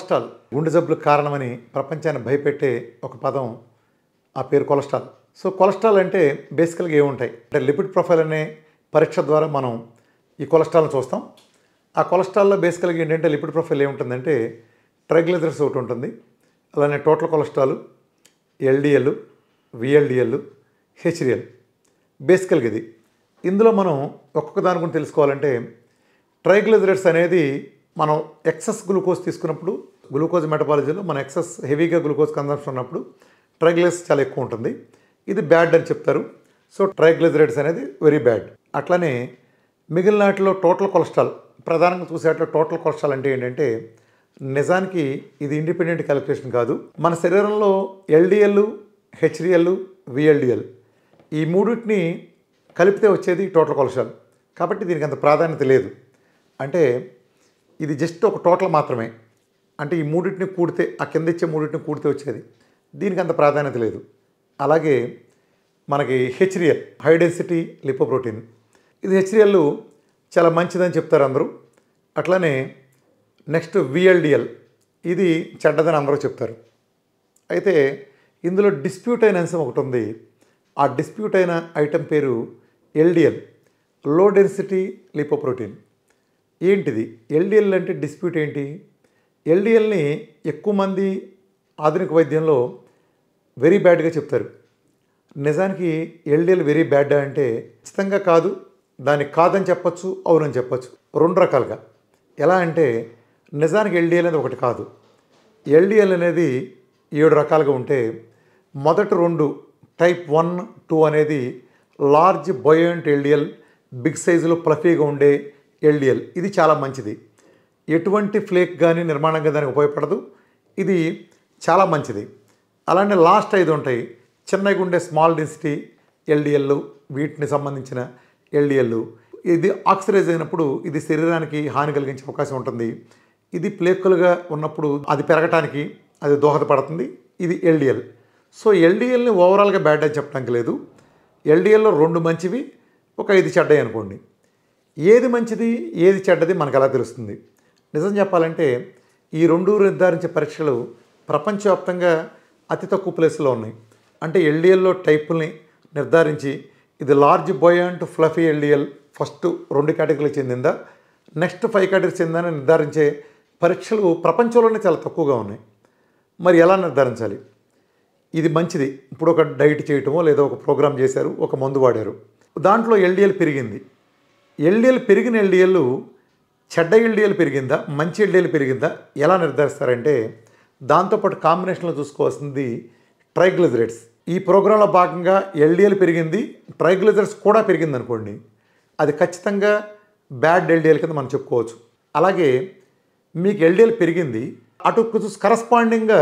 Cholesterol గుండె జబ్బులకు కారణమని ప్రపంచాన్ని భయపెట్టే ఒక పదం, ఆ పేరు కొలెస్ట్రాల్. సో కొలెస్ట్రాల్ అంటే బేసికల్గా ఏముంటాయి అంటే లిపిడ్ ప్రొఫైల్ అనే పరీక్ష ద్వారా మనం ఈ కొలెస్ట్రాల్ని చూస్తాం. ఆ కొలెస్ట్రాల్లో బేసికల్గా ఏంటంటే లిపిడ్ ప్రొఫైల్ ఏముంటుందంటే ట్రైగ్లిజరైడ్స్ ఒకటి ఉంటుంది, అలానే total cholesterol, LDL, VLDL, HDL. బేసికల్గా ఇది. ఇందులో మనం ఒక్కొక్క దాని గురించి తెలుసుకోవాలంటే ట్రైగ్లిజరైడ్స్ అనేది మనం ఎక్సెస్ గ్లూకోజ్ తీసుకున్నప్పుడు, గ్లూకోజ్ మెటబాలజీలో మన ఎక్సెస్ హెవీగా గ్లూకోజ్ కన్సంప్షన్ ఉన్నప్పుడు ట్రైగ్లిజరైడ్స్ చాలా ఎక్కువ ఉంటుంది. ఇది బ్యాడ్ అని చెప్తారు. సో ట్రైగ్లిజరైడ్స్ అనేది వెరీ బ్యాడ్. అట్లనే మిగిలిన వాటిలో టోటల్ కొలెస్ట్రాల్, ప్రధానంగా చూసేట్లో టోటల్ కొలెస్ట్రాల్ అంటే ఏంటంటే నిజానికి ఇది ఇండిపెండెంట్ క్యాలిక్యులేషన్ కాదు. మన శరీరంలో ఎల్డిఎల్, హెచ్డిఎల్, విఎల్డిఎల్ ఈ మూడింటిని కలిపితే వచ్చేది టోటల్ కొలెస్ట్రాల్. కాబట్టి దీనికి అంత ప్రాధాన్యత లేదు. అంటే ఇది జస్ట్ ఒక టోటల్ మాత్రమే. అంటే ఈ మూడింటిని కూడితే, ఆ కింద ఇచ్చే మూడింటిని కూడితే వచ్చేది. దీనికి అంత ప్రాధాన్యత లేదు. అలాగే మనకి హెచ్డిఎల్, హై డెన్సిటీ లిపోప్రోటీన్, ఇది హెచ్డిఎల్ చాలా మంచిదని చెప్తారు అందరూ. అట్లానే నెక్స్ట్ విఎల్డిఎల్, ఇది చెడ్డదని అందరూ చెప్తారు. అయితే ఇందులో డిస్ప్యూట్ అయిన అంశం ఒకటి ఉంది. ఆ డిస్ప్యూట్ అయిన ఐటెం పేరు ఎల్డిఎల్, లో డెన్సిటీ లిపోప్రోటీన్. ఏంటిది ఎల్డిఎల్ అంటే? డిస్ప్యూట్ ఏంటి? ఎల్డిఎల్ని ఎక్కువ మంది ఆధునిక వైద్యంలో వెరీ బ్యాడ్గా చెప్తారు. నిజానికి ఎల్డిఎల్ వెరీ బ్యాడ్ అంటే ఖచ్చితంగా కాదు, దానికి కాదని చెప్పచ్చు, అవునని చెప్పచ్చు, రెండు రకాలుగా. ఎలా అంటే నిజానికి ఎల్డిఎల్ అనేది ఒకటి కాదు. ఎల్డిఎల్ అనేది 7 రకాలుగా ఉంటే మొదటి 2 టైప్ 1, 2 అనేది లార్జ్ బయోయంట్ ఎల్డిఎల్, బిగ్ సైజులో ఫ్లఫీగా ఉండే ఎల్డిఎల్. ఇది చాలా మంచిది. ఎటువంటి ఫ్లేక్ కానీ నిర్మాణంగా దానికి ఉపయోగపడదు. ఇది చాలా మంచిది. అలానే లాస్ట్ 5 ఉంటాయి, చిన్నగా ఉండే స్మాల్ డెన్సిటీ ఎల్డిఎల్, వీటిని సంబంధించిన ఎల్డిఎల్. ఇది ఆక్సిడైజ్ అయినప్పుడు ఇది శరీరానికి హాని కలిగించే అవకాశం ఉంటుంది. ఇది ప్లేకులుగా ఉన్నప్పుడు అది పెరగటానికి అది దోహదపడుతుంది. ఇది ఎల్డిఎల్. సో ఎల్డిఎల్ని ఓవరాల్గా బ్యాడ్ అని చెప్పడానికి లేదు. ఎల్డిఎల్లో 2 మంచివి, ఒక 5 చెడ్డవి అనుకోండి. ఏది మంచిది ఏది చెడ్డది మనకు ఎలా తెలుస్తుంది? నిజం చెప్పాలంటే ఈ 2 నిర్ధారించే పరీక్షలు ప్రపంచవ్యాప్తంగా అతి తక్కువ ప్లేస్లో ఉన్నాయి. అంటే ఎల్డిఎల్లో టైపుల్ని నిర్ధారించి ఇది large buoyant fluffy LDL first 2 కేటగిరీలకు చెందిందా, నెక్స్ట్ 5 కేటగిరీకి చెందిందని నిర్ధారించే పరీక్షలు ప్రపంచంలోనే చాలా తక్కువగా ఉన్నాయి. మరి ఎలా నిర్ధారించాలి? ఇది మంచిది. ఇప్పుడు ఒక డైట్ చేయటమో లేదా ఒక ప్రోగ్రామ్ చేశారు, ఒక మందు వాడారు, దాంట్లో ఎల్డిఎల్ పెరిగింది. ఎల్డిఎల్ పెరిగిన ఎల్డిఎల్ చెడ్డ ఎల్డిఎల్ పెరిగిందా, మంచి ఎల్డిఎల్ పెరిగిందా ఎలా నిర్ధారిస్తారంటే దాంతోపాటు కాంబినేషన్లో చూసుకోవాల్సింది ట్రైగ్లిజరైడ్స్. ఈ ప్రోగ్రాంలో భాగంగా ఎల్డిఎల్ పెరిగింది, ట్రైగ్లిజరైడ్స్ కూడా పెరిగింది అనుకోండి, అది ఖచ్చితంగా బ్యాడ్ ఎల్డిఎల్ కింద మనం చెప్పుకోవచ్చు. అలాగే మీకు ఎల్డిఎల్ పెరిగింది, అటు కరస్పాండింగ్గా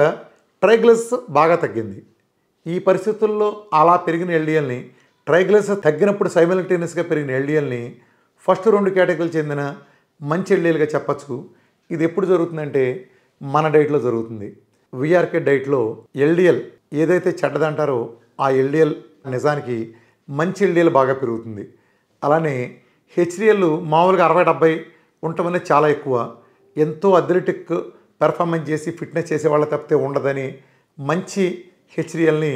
ట్రైగ్లిజరైడ్స్ బాగా తగ్గింది. ఈ పరిస్థితుల్లో అలా పెరిగిన ఎల్డిఎల్ని, ట్రైగ్లిజరైడ్స్ తగ్గినప్పుడు సైమల్టేనియస్గా పెరిగిన ఎల్డిఎల్ని ఫస్ట్ 2 కేటగిరీలకు చెందిన మంచి ఎల్డిఎల్గా చెప్పచ్చు. ఇది ఎప్పుడు జరుగుతుందంటే మన డైట్లో జరుగుతుంది. విఆర్కే డైట్లో ఎల్డిఎల్ ఏదైతే చెడ్డదంటారో ఆ ఎల్డిఎల్ నిజానికి మంచి ఎల్డిఎల్ బాగా పెరుగుతుంది. అలానే హెచ్డిఎల్ మామూలుగా 60-70 ఉండటం అనేది చాలా ఎక్కువ. ఎంతో అథ్లెటిక్ పెర్ఫార్మెన్స్ చేసి ఫిట్నెస్ చేసే వాళ్ళ తప్పితే ఉండదని మంచి హెచ్డిఎల్ని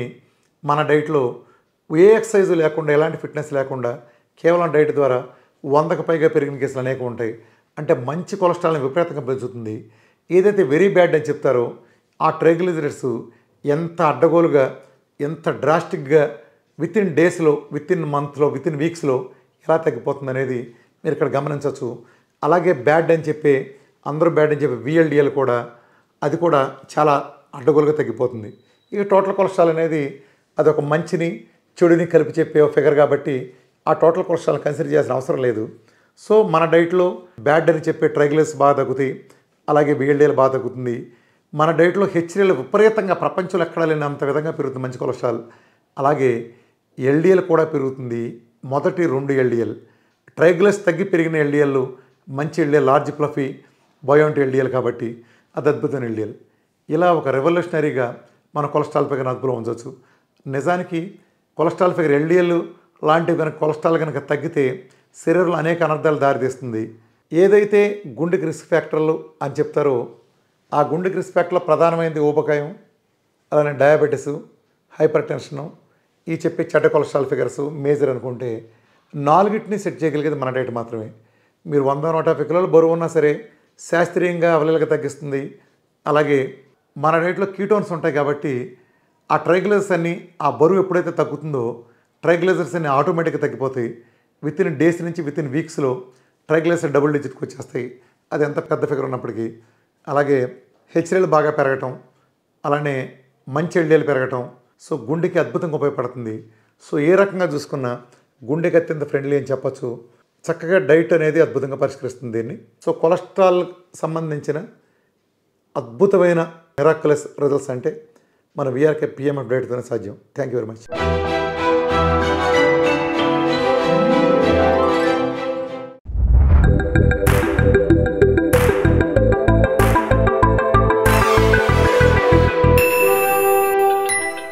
మన డైట్లో ఏ ఎక్సర్సైజ్ లేకుండా, ఎలాంటి ఫిట్నెస్ లేకుండా కేవలం డైట్ ద్వారా 100కు పైగా పెరిగిన కేసులు అనేక ఉంటాయి. అంటే మంచి కొలెస్ట్రాల్ని విపరీతంగా పెంచుతుంది. ఏదైతే వెరీ బ్యాడ్ అని చెప్తారో ఆ ట్రైగ్లిజరైడ్స్ ఎంత అడ్డగోలుగా, ఎంత డ్రాస్టిక్గా వితిన్ డేస్లో, వితిన్ మంత్లో, వితిన్ వీక్స్లో ఎలా తగ్గిపోతుంది అనేది మీరు ఇక్కడ గమనించవచ్చు. అలాగే బ్యాడ్ అని చెప్పే, అందరూ బ్యాడ్ అని చెప్పే విఎల్డిఎల్ కూడా, అది కూడా చాలా అడ్డగోలుగా తగ్గిపోతుంది. ఇక టోటల్ కొలెస్ట్రాల్ అనేది అది ఒక మంచిని చెడుని కలిపి చెప్పే ఫిగర్ కాబట్టి ఆ టోటల్ కొలెస్ట్రాల్ కన్సిడర్ చేయాల్సిన అవసరం లేదు. సో మన డైట్లో బ్యాడ్ అని చెప్పే ట్రైగ్లిజరైడ్స్ బాగా తగ్గుతాయి, అలాగే విఎల్డిఎల్ బాగా తగ్గుతుంది. మన డైట్లో హెచ్డిఎల్ విపరీతంగా ప్రపంచంలో ఎక్కడా లేనంత విధంగా పెరుగుతుంది మంచి కొలెస్ట్రాల్. అలాగే ఎల్డిఎల్ కూడా పెరుగుతుంది. మొదటి 2 ఎల్డిఎల్, ట్రైగ్లిజరైడ్స్ తగ్గి పెరిగిన ఎల్డిఎల్ మంచి ఎల్డిఎల్, లార్జ్ ఫ్లఫీ బయోంట్ ఎల్డిఎల్ కాబట్టి అది అద్భుతమైన ఎల్డిఎల్. ఇలా ఒక రెవల్యూషనరీగా మన కొలెస్ట్రాల్ ఫిగర్ని అదుపులో ఉంచవచ్చు. నిజానికి కొలెస్ట్రాల్ ఫిగర్ ఎల్డిఎల్ లాంటివి కనుక కొలెస్ట్రాల్ కనుక తగ్గితే శరీరంలో అనేక అనర్థాలు దారితీస్తుంది. ఏదైతే గుండెకి రిస్క్ ఫ్యాక్టర్లు అని చెప్తారో ఆ గుండెకి రిస్పెక్ట్లో ప్రధానమైనది ఊబకాయం, అలానే డయాబెటీసు, హైపర్ టెన్షను, ఈ చెప్పే చెడ్డ కొలెస్ట్రాల్ ఫిగర్స్ మేజర్ అనుకుంటే 4టిని సెట్ చేయగలిగేది మన డైట్ మాత్రమే. మీరు 100-150 కిలోలు బరువు ఉన్నా సరే శాస్త్రీయంగా అవలీలగా తగ్గిస్తుంది. అలాగే మన డైట్లో కీటోన్స్ ఉంటాయి కాబట్టి ఆ ట్రైగ్లిజర్స్ అన్నీ ఆ బరువు ఎప్పుడైతే తగ్గుతుందో ట్రైగ్లిజర్స్ అన్నీ ఆటోమేటిక్గా తగ్గిపోతాయి. వితిన్ డేస్ నుంచి వితిన్ వీక్స్లో ట్రైగ్లిజర్స్ డబుల్ డిజిట్కి వచ్చేస్తాయి. అది ఎంత పెద్ద ఫిగర్ ఉన్నప్పటికీ. అలాగే హెచ్డిఎల్ బాగా పెరగటం, అలానే మంచి ఎల్డిఎల్ పెరగటం, సో గుండెకి అద్భుతంగా ఉపయోగపడుతుంది. సో ఏ రకంగా చూసుకున్నా గుండెకి అత్యంత ఫ్రెండ్లీ అని చెప్పచ్చు. చక్కగా డైట్ అనేది అద్భుతంగా పరిష్కరిస్తుంది దీన్ని. సో కొలెస్ట్రాల్ సంబంధించిన అద్భుతమైన మిరాక్యులస్ రిజల్ట్స్ అంటే మన వీఆర్కే పిఎంఎఫ్ డైట్తోనే సాధ్యం. Thank you very much.